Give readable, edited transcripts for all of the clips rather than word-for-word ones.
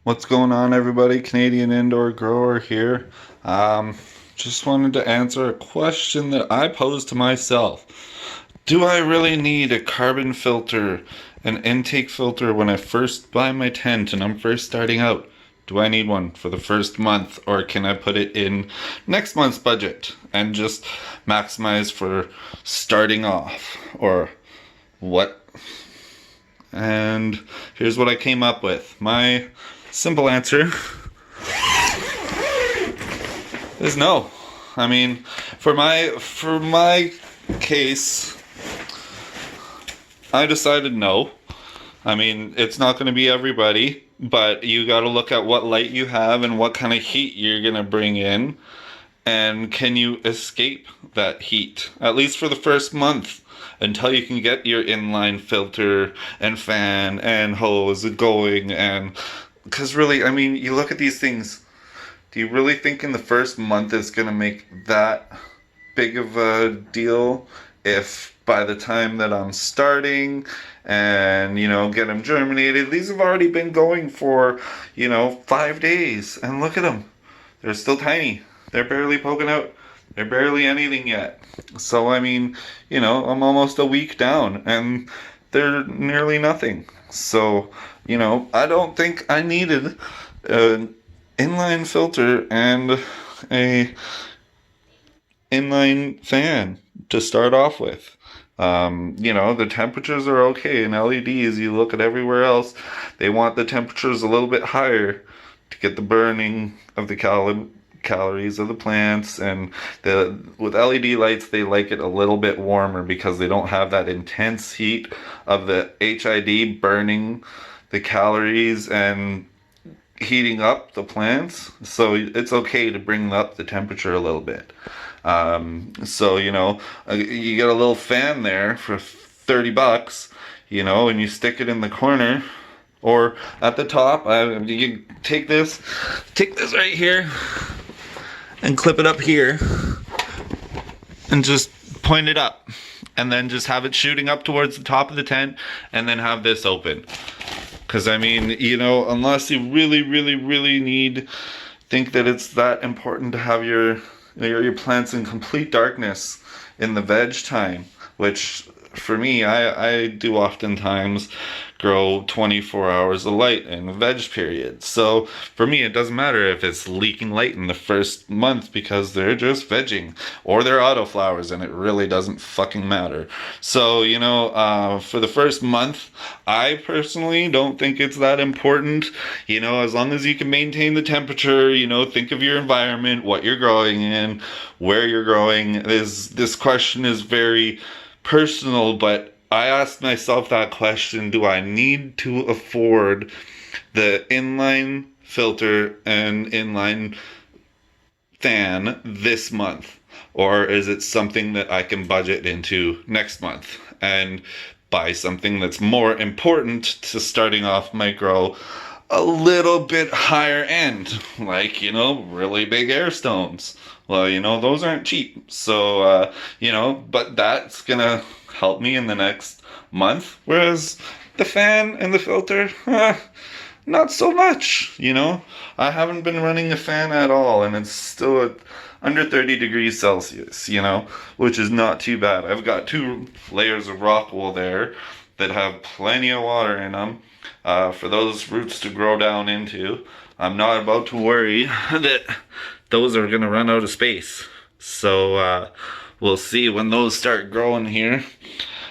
What's going on, everybody? Canadian Indoor Grower here. Just wanted to answer a question that I posed to myself. Do I really need a carbon filter, an intake filter when I first buy my tent and I'm first starting out? Do I need one for the first month, or can I put it in next month's budget and just maximize for starting off? Or what? And here's what I came up with. My simple answer is no. I mean, for my case, I decided no. I mean, it's not going to be everybody, but you got to look at what light you have and what kind of heat you're going to bring in, and can you escape that heat at least for the first month until you can get your inline filter and fan and hose going. And because really, I mean, you look at these things, do you really think in the first month it's going to make that big of a deal if by the time that I'm starting and, get them germinated, these have already been going for, 5 days, and look at them. They're still tiny. They're barely poking out. They're barely anything yet. So, I mean, I'm almost a week down and they're nearly nothing. So, I don't think I needed an inline filter and a inline fan to start off with. The temperatures are okay in LEDs. You look at everywhere else, they want the temperatures a little bit higher to get the burning of the calories of the plants. And with LED lights, they like it a little bit warmer because they don't have that intense heat of the HID burning the calories and heating up the plants. So it's okay to bring up the temperature a little bit. You get a little fan there for $30, and you stick it in the corner or at the top. You take this right here and clip it up here and just point it up, and then just have it shooting up towards the top of the tent, and then have this open. Because I mean, unless you really, really, really think that it's that important to have your plants in complete darkness in the veg time, which for me, I do oftentimes grow 24 hours of light in the veg period. So for me, it doesn't matter if it's leaking light in the first month because they're just vegging, or they're autoflowers, and it really doesn't fucking matter. So, for the first month, I personally don't think it's that important. As long as you can maintain the temperature, think of your environment, what you're growing in, where you're growing. This question is very personal, but I asked myself that question: do I need to afford the inline filter and inline fan this month? Or is it something that I can budget into next month and buy something that's more important to starting off my grow a little bit higher end, like, really big air stones? Well, those aren't cheap. So, but that's gonna help me in the next month. Whereas the fan and the filter, not so much, I haven't been running a fan at all, and it's still at under 30 degrees Celsius, which is not too bad. I've got 2 layers of rock wool there that have plenty of water in them for those roots to grow down into. I'm not about to worry that those are going to run out of space. So we'll see when those start growing here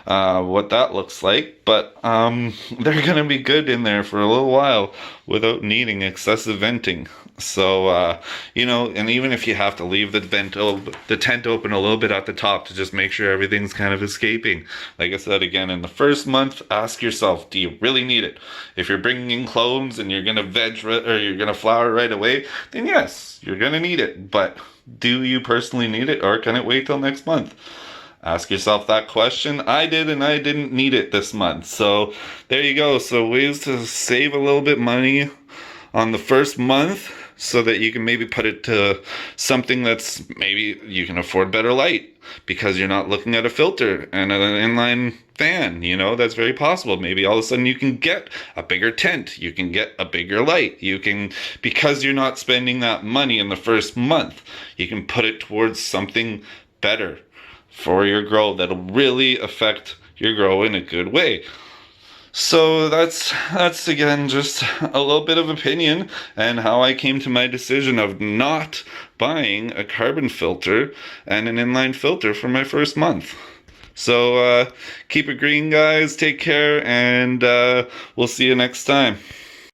what that looks like. But they're going to be good in there for a little while without needing excessive venting. So, and even if you have to leave the tent open a little bit at the top to just make sure everything's kind of escaping. Like I said, again, in the first month, ask yourself, do you really need it? If you're bringing in clones and you're going to or you're going to flower right away, then yes, you're going to need it. But do you personally need it, or can it wait till next month? Ask yourself that question. I did, and I didn't need it this month. So there you go. So ways to save a little bit money on the first month so that you can maybe put it to something that's maybe you can afford better light because you're not looking at a filter and an inline fan. That's very possible. Maybe all of a sudden you can get a bigger tent, you can get a bigger light, because you're not spending that money in the first month, you can put it towards something better for your grow that'll really affect your grow in a good way. So that's again just a little bit of opinion and how I came to my decision of not buying a carbon filter and an inline filter for my first month. So keep it green, guys. Take care, and we'll see you next time.